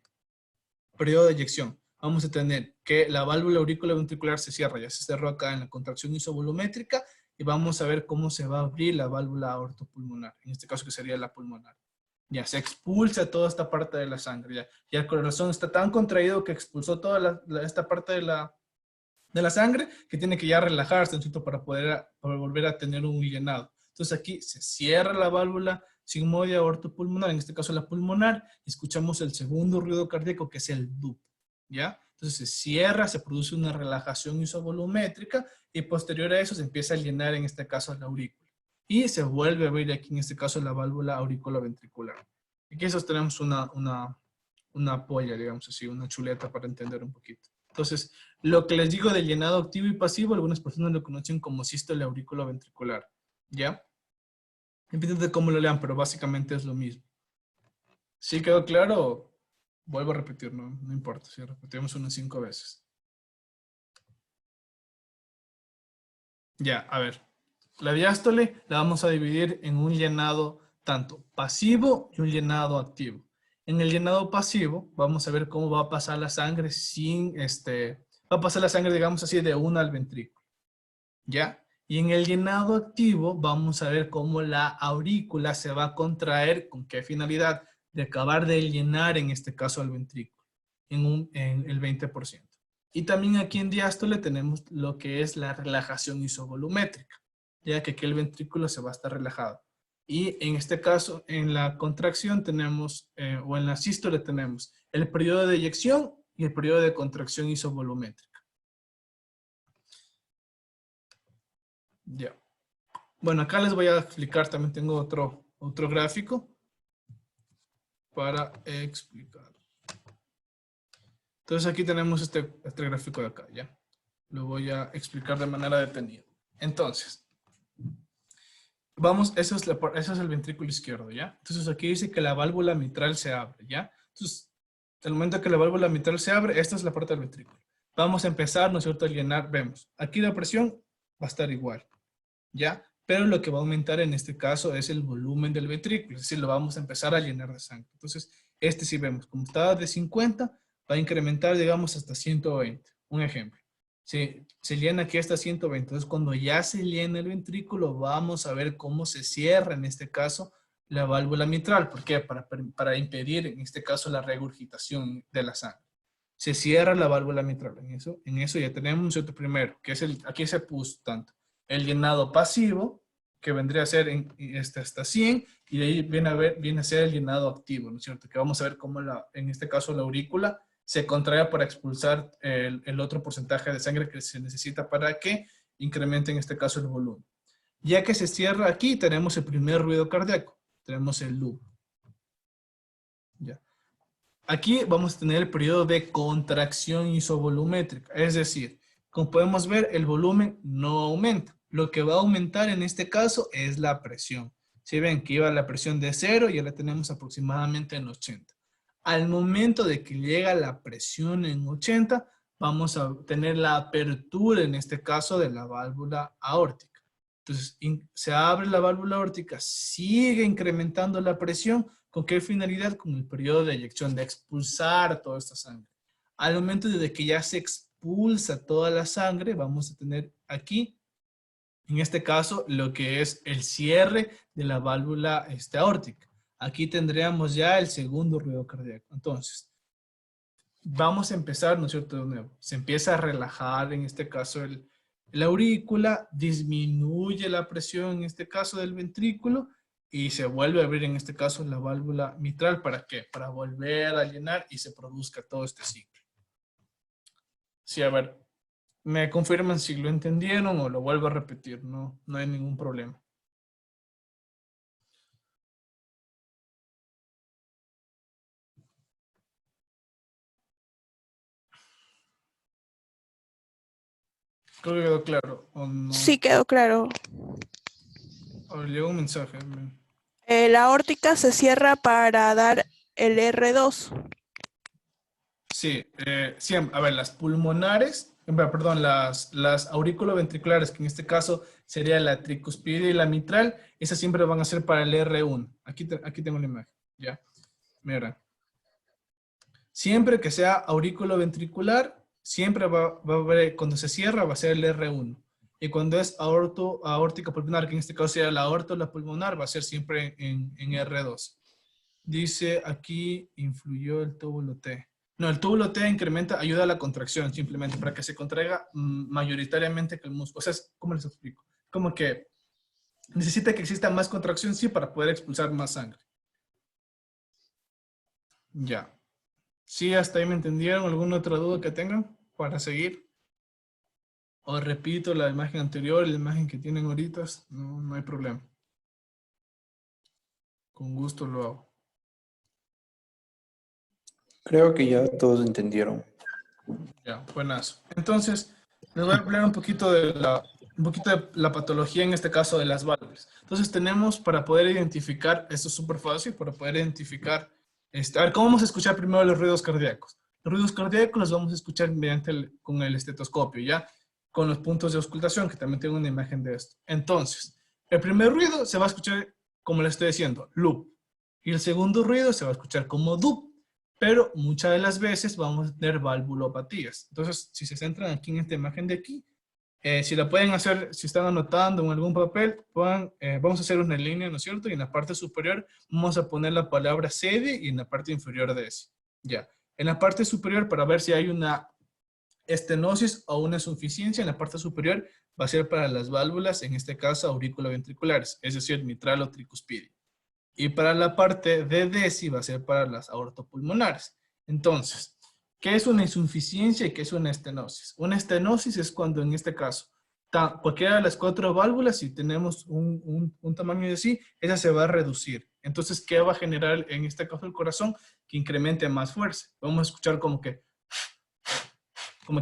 periodo de eyección. Vamos a tener que la válvula auriculoventricular se cierra, ya se cerró acá en la contracción isovolumétrica, y vamos a ver cómo se va a abrir la válvula aortopulmonar, en este caso que sería la pulmonar. Ya se expulsa toda esta parte de la sangre, ya el corazón está tan contraído que expulsó toda esta parte de la sangre, que tiene que ya relajarse, ¿cierto? Para volver a tener un llenado. Entonces aquí se cierra la válvula sigmoide aortopulmonar, en este caso la pulmonar, y escuchamos el segundo ruido cardíaco, que es el DUP, ¿ya? Entonces se cierra, se produce una relajación isovolumétrica, y posterior a eso se empieza a llenar, en este caso, la aurícula. Y se vuelve a abrir aquí, en este caso, la válvula auriculoventricular. Aquí sostenemos una polla, digamos así, una chuleta para entender un poquito. Entonces, lo que les digo de llenado activo y pasivo, algunas personas lo conocen como sístole auriculoventricular, ¿ya? Depende de cómo lo lean, pero básicamente es lo mismo. ¿Sí quedó claro? Vuelvo a repetir, no importa, si repetimos unas 5 veces. Ya, a ver. La diástole la vamos a dividir en un llenado tanto pasivo y un llenado activo. En el llenado pasivo vamos a ver cómo va a pasar la sangre va a pasar la sangre, digamos así, de una al ventrículo, ¿ya? Y en el llenado activo vamos a ver cómo la aurícula se va a contraer, ¿con qué finalidad? De acabar de llenar, en este caso, al ventrículo, en el 20%. Y también aquí en diástole tenemos lo que es la relajación isovolumétrica, ya que aquí el ventrículo se va a estar relajado. Y en este caso, en la contracción tenemos, o en la sístole tenemos, el periodo de eyección y el periodo de contracción isovolumétrica. Ya. Bueno, acá les voy a explicar, también tengo otro gráfico para explicar. Entonces aquí tenemos este gráfico de acá, ¿ya? Lo voy a explicar de manera detenida. Entonces, vamos, eso es el ventrículo izquierdo, ¿ya? Entonces aquí dice que la válvula mitral se abre, ¿ya? Entonces, al momento que la válvula mitral se abre, esta es la parte del ventrículo. Vamos a empezar, ¿no es cierto?, a llenar, vemos. Aquí la presión va a estar igual, ¿ya? Pero lo que va a aumentar en este caso es el volumen del ventrículo, es decir, lo vamos a empezar a llenar de sangre. Entonces, si vemos, como estaba de 50, va a incrementar, digamos, hasta 120. Un ejemplo. Se llena aquí hasta 120. Entonces, cuando ya se llena el ventrículo, vamos a ver cómo se cierra, en este caso, la válvula mitral. ¿Por qué? Para impedir, en este caso, la regurgitación de la sangre. Se cierra la válvula mitral. En eso ya tenemos otro primero, que es aquí se puso tanto el llenado pasivo, que vendría a ser hasta 100, y de ahí viene a ser el llenado activo, ¿no es cierto? Que vamos a ver cómo en este caso la aurícula se contrae para expulsar el otro porcentaje de sangre que se necesita para que incremente, en este caso, el volumen. Ya que se cierra aquí, tenemos el primer ruido cardíaco, tenemos el loop. Ya. Aquí vamos a tener el periodo de contracción isovolumétrica, es decir, como podemos ver, el volumen no aumenta. Lo que va a aumentar en este caso es la presión. Si ven que iba la presión de 0, ya la tenemos aproximadamente en 80. Al momento de que llega la presión en 80, vamos a tener la apertura, en este caso, de la válvula aórtica. Entonces, se abre la válvula aórtica, sigue incrementando la presión. ¿Con qué finalidad? Con el periodo de eyección, de expulsar toda esta sangre. Al momento de que ya se expulsa toda la sangre, vamos a tener aquí, en este caso, lo que es el cierre de la válvula aórtica. Aquí tendríamos ya el segundo ruido cardíaco. Entonces, vamos a empezar, ¿no es cierto?, de nuevo. Se empieza a relajar, en este caso, la aurícula, disminuye la presión, en este caso, del ventrículo, y se vuelve a abrir, en este caso, la válvula mitral. ¿Para qué? Para volver a llenar y se produzca todo este ciclo. Sí, a ver. me confirman si lo entendieron o lo vuelvo a repetir. No, no hay ningún problema. Creo que quedó claro. ¿O no? Sí, quedó claro. Ahora llegó un mensaje. La aórtica se cierra para dar el R2. Sí, siempre. A ver, las pulmonares, perdón, las aurículo-ventriculares, que en este caso sería la tricuspidia y la mitral, esas siempre van a ser para el R1. Aquí tengo la imagen, ¿ya? Mira. Siempre que sea aurículo-ventricular, siempre va a haber, cuando se cierra, va a ser el R1. Y cuando es aórtica pulmonar, que en este caso sería la aorta o la pulmonar, va a ser siempre en R2. Dice aquí, influyó el túbulo T. No, el túbulo T incrementa, ayuda a la contracción simplemente para que se contraiga mayoritariamente que el músculo. O sea, ¿cómo les explico? Como que necesita que exista más contracción, sí, para poder expulsar más sangre. Ya. ¿Sí, hasta ahí me entendieron? ¿Alguna otra duda que tengan para seguir? O repito la imagen anterior, la imagen que tienen ahorita. No, no hay problema. Con gusto lo hago. Creo que ya todos entendieron. Ya, buenazo. Entonces, les voy a hablar un poquito de la patología, en este caso de las válvulas. Entonces, tenemos para poder identificar, esto es súper fácil, para poder identificar, a ver, ¿cómo vamos a escuchar primero los ruidos cardíacos? Los ruidos cardíacos los vamos a escuchar con el estetoscopio, ¿ya? Con los puntos de auscultación, que también tengo una imagen de esto. Entonces, el primer ruido se va a escuchar, como le estoy diciendo, loop. Y el segundo ruido se va a escuchar como dup. Pero muchas de las veces vamos a tener valvulopatías. Entonces, si se centran aquí en esta imagen de aquí, si la pueden hacer, si están anotando en algún papel, vamos a hacer una línea, ¿no es cierto? Y en la parte superior vamos a poner la palabra sede y en la parte inferior de ese. Ya. En la parte superior, para ver si hay una estenosis o una insuficiencia, en la parte superior va a ser para las válvulas, en este caso aurículo-ventriculares, es decir, mitral o tricuspidia. Y para la parte de DESI va a ser para las aortopulmonares. Entonces, ¿qué es una insuficiencia y qué es una estenosis? Una estenosis es cuando en este caso, cualquiera de las 4 válvulas, si tenemos un tamaño de sí, esa se va a reducir. Entonces, ¿qué va a generar en este caso el corazón? Que incremente más fuerza. Vamos a escuchar como que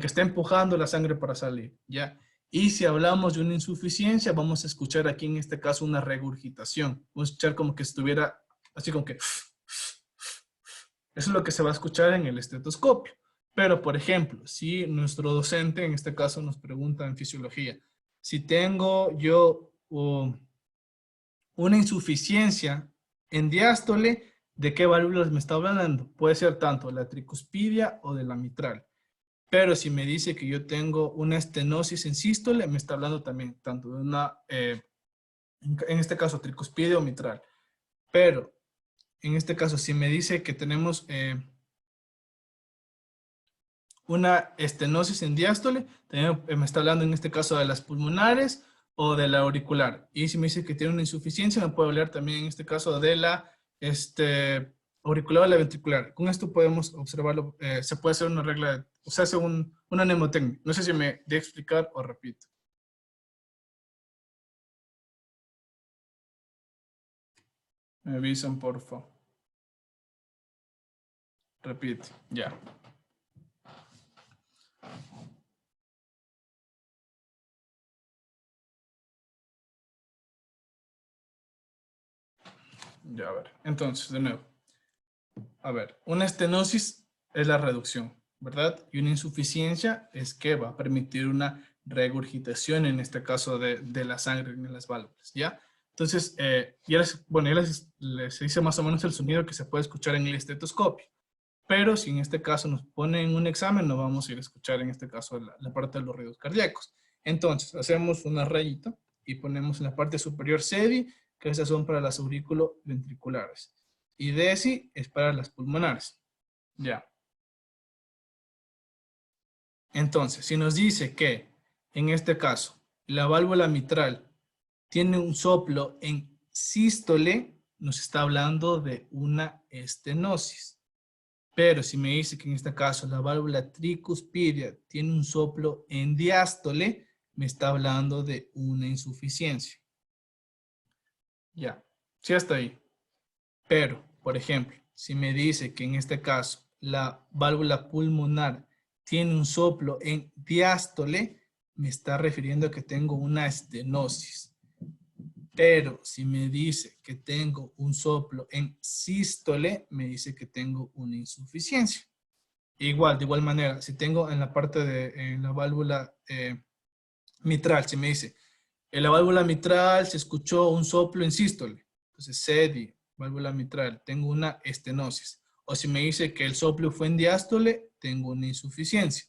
está empujando la sangre para salir, ¿ya? Y si hablamos de una insuficiencia, vamos a escuchar aquí en este caso una regurgitación. Vamos a escuchar como que estuviera así como que... Eso es lo que se va a escuchar en el estetoscopio. Pero, por ejemplo, si nuestro docente, en este caso, nos pregunta en fisiología, si tengo yo una insuficiencia en diástole, ¿de qué válvulas me está hablando? Puede ser tanto la tricuspidia o de la mitral. Pero si me dice que yo tengo una estenosis en sístole, me está hablando también tanto de una, en este caso, tricuspidia o mitral. Pero, en este caso, si me dice que tenemos una estenosis en diástole, también me está hablando en este caso de las pulmonares o de la auricular. Y si me dice que tiene una insuficiencia, me puede hablar también en este caso de la auricular o la ventricular. Con esto podemos observarlo, se puede hacer una regla, o sea, hace una mnemotecnia. No sé si me de explicar o repito. Me avisan, por favor. Repite, ya. Ya, a ver. Entonces, de nuevo. A ver, una estenosis es la reducción, ¿verdad? Y una insuficiencia es que va a permitir una regurgitación, en este caso de la sangre en las válvulas, ¿ya? Entonces, ya les hice más o menos el sonido que se puede escuchar en el estetoscopio. Pero si en este caso nos ponen un examen, no vamos a ir a escuchar en este caso la parte de los ruidos cardíacos. Entonces, hacemos una rayita y ponemos en la parte superior SEDI, que esas son para las aurículo-ventriculares. Y DESI es para las pulmonares. Ya. Entonces, si nos dice que, en este caso, la válvula mitral tiene un soplo en sístole, nos está hablando de una estenosis. Pero si me dice que en este caso la válvula tricuspidia tiene un soplo en diástole, me está hablando de una insuficiencia. Ya, sí hasta ahí. Pero, por ejemplo, si me dice que en este caso la válvula pulmonar tiene un soplo en diástole, me está refiriendo a que tengo una estenosis. Pero si me dice que tengo un soplo en sístole, me dice que tengo una insuficiencia. Igual, de igual manera, si tengo en la parte de en la válvula mitral, si me dice, en la válvula mitral se escuchó un soplo en sístole, entonces SEDI, válvula mitral, tengo una estenosis. O si me dice que el soplo fue en diástole, tengo una insuficiencia.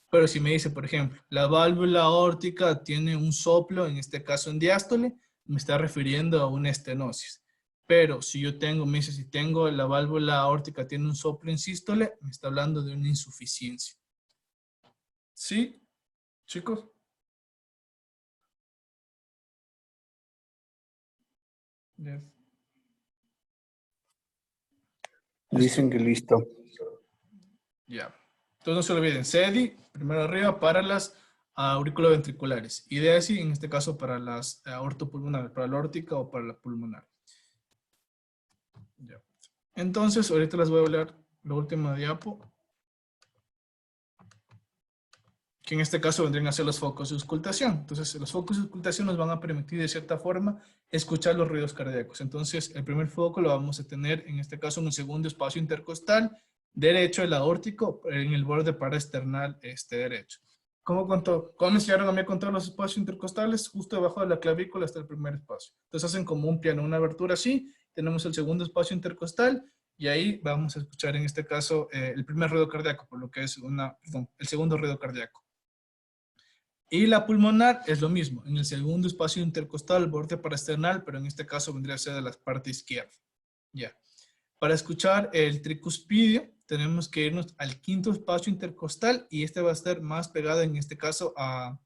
Pero si me dice, por ejemplo, la válvula aórtica tiene un soplo, en este caso en diástole, me está refiriendo a una estenosis. Pero si yo tengo, me dice, si tengo la válvula aórtica tiene un soplo en sístole, me está hablando de una insuficiencia. ¿Sí, chicos? Yes. Dicen que listo. Ya. Entonces no se olviden, SEDI, primero arriba para las auriculoventriculares. Y DESI, en este caso, para las aortopulmonares, para la aórtica o para la pulmonar. Ya. Entonces, ahorita les voy a hablar la última diapo. Que en este caso vendrían a ser los focos de auscultación. Entonces, los focos de auscultación nos van a permitir de cierta forma escuchar los ruidos cardíacos. Entonces, el primer foco lo vamos a tener en este caso en un segundo espacio intercostal derecho del aórtico en el borde paraesternal derecho. ¿Cómo me enseñaron a mí a contar los espacios intercostales? Justo debajo de la clavícula está el primer espacio. Entonces hacen como un piano, una abertura así. Tenemos el segundo espacio intercostal y ahí vamos a escuchar en este caso el primer ruido cardíaco, por lo que es el segundo ruido cardíaco. Y la pulmonar es lo mismo, en el segundo espacio intercostal, borde paraesternal, pero en este caso vendría a ser de la parte izquierda. Ya. Para escuchar el tricuspidio, tenemos que irnos al quinto espacio intercostal y este va a estar más pegado en este caso a...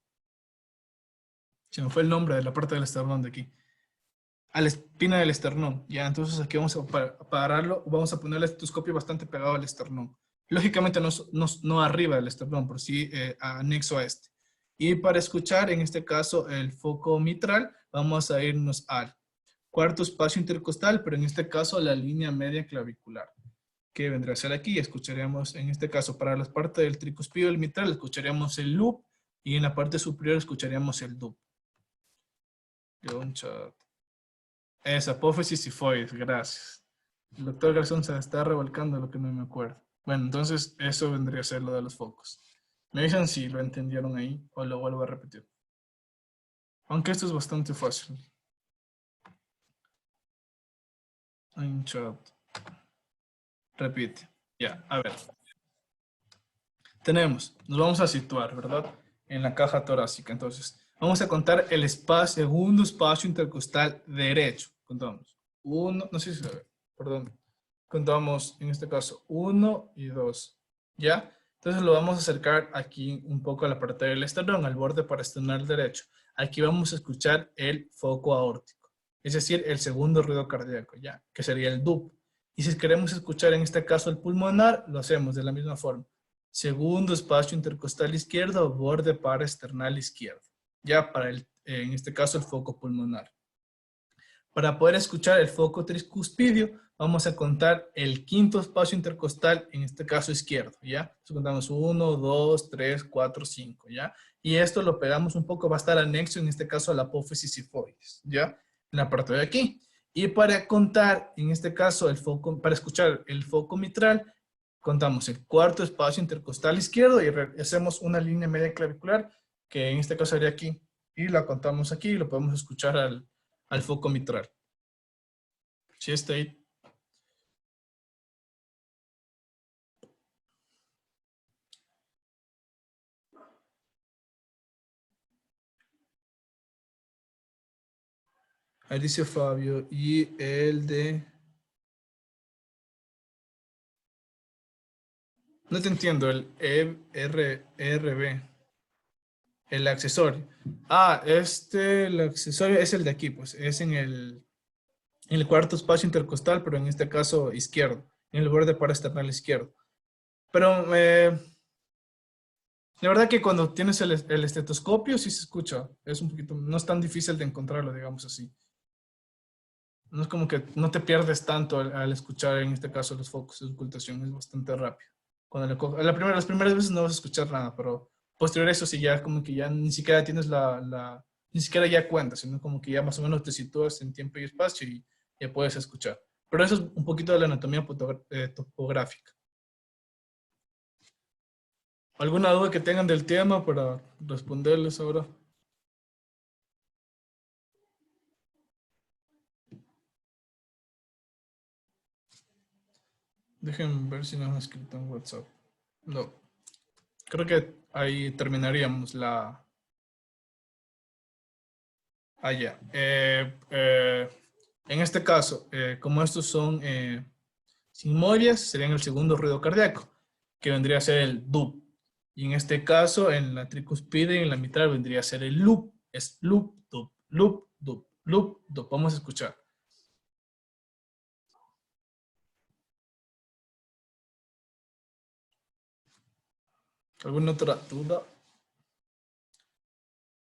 Se me fue el nombre de la parte del esternón de aquí. A la espina del esternón. Ya, entonces aquí vamos a pararlo, vamos a poner el estetoscopio bastante pegado al esternón. Lógicamente no arriba del esternón, pero sí anexo a este. Y para escuchar, en este caso, el foco mitral, vamos a irnos al cuarto espacio intercostal, pero en este caso la línea media clavicular, que vendrá a ser aquí. Escucharíamos, en este caso, para la parte del tricuspidio del mitral, escucharíamos el loop, y en la parte superior escucharíamos el dub. Es apófisis sifoides, gracias. El doctor Garzón se está revolcando lo que no me acuerdo. Bueno, entonces eso vendría a ser lo de los focos. Me dicen si lo entendieron ahí o lo vuelvo a repetir. Aunque esto es bastante fácil. Hay un chat. Repite. Ya, a ver. Nos vamos a situar, ¿verdad? En la caja torácica. Entonces, vamos a contar el segundo espacio intercostal derecho. Contamos. Uno, no sé si se ve, perdón. Contamos, en este caso, 1 y 2. ¿Ya? Entonces lo vamos a acercar aquí un poco a la parte del esternón, al borde paraesternal derecho. Aquí vamos a escuchar el foco aórtico, es decir, el segundo ruido cardíaco, ¿ya? Que sería el DUP. Y si queremos escuchar en este caso el pulmonar, lo hacemos de la misma forma. Segundo espacio intercostal izquierdo, borde paraesternal izquierdo. Ya para en este caso el foco pulmonar. Para poder escuchar el foco tricuspidio, vamos a contar el quinto espacio intercostal, en este caso izquierdo, ¿ya? Entonces contamos 1, 2, 3, 4, 5, ¿ya? Y esto lo pegamos un poco, va a estar anexo, en este caso, a la apófisis sifoides, ¿ya? En la parte de aquí. Y para contar, en este caso, para escuchar el foco mitral, contamos el cuarto espacio intercostal izquierdo y hacemos una línea media clavicular, que en este caso sería aquí. Y la contamos aquí y lo podemos escuchar al foco mitral. ¿Sí está ahí? Ahí dice Fabio. Y el de... No te entiendo, el ERB. El accesorio. El accesorio es el de aquí, pues. Es en el cuarto espacio intercostal, pero en este caso izquierdo. En el borde paraesternal izquierdo. Pero la verdad que cuando tienes el estetoscopio sí se escucha. Es un poquito, no es tan difícil de encontrarlo, digamos así. No es como que no te pierdes tanto al escuchar, en este caso, los focos de ocultación. Es bastante rápido. Cuando las primeras veces no vas a escuchar nada, pero posterior a eso sí ya como que ya ni siquiera tienes ni siquiera ya cuentas, sino como que ya más o menos te sitúas en tiempo y espacio y ya puedes escuchar. Pero eso es un poquito de la anatomía topográfica. ¿Alguna duda que tengan del tema para responderles ahora? Déjenme ver si nos han escrito en WhatsApp. No. Creo que ahí terminaríamos la... Ah, ya. En este caso, como estos son sigmoides, serían el segundo ruido cardíaco, que vendría a ser el dub. Y en este caso, en la tricuspide y en la mitral vendría a ser el loop. Es loop, dub, loop, dub, loop, dub. Vamos a escuchar. ¿Alguna otra duda?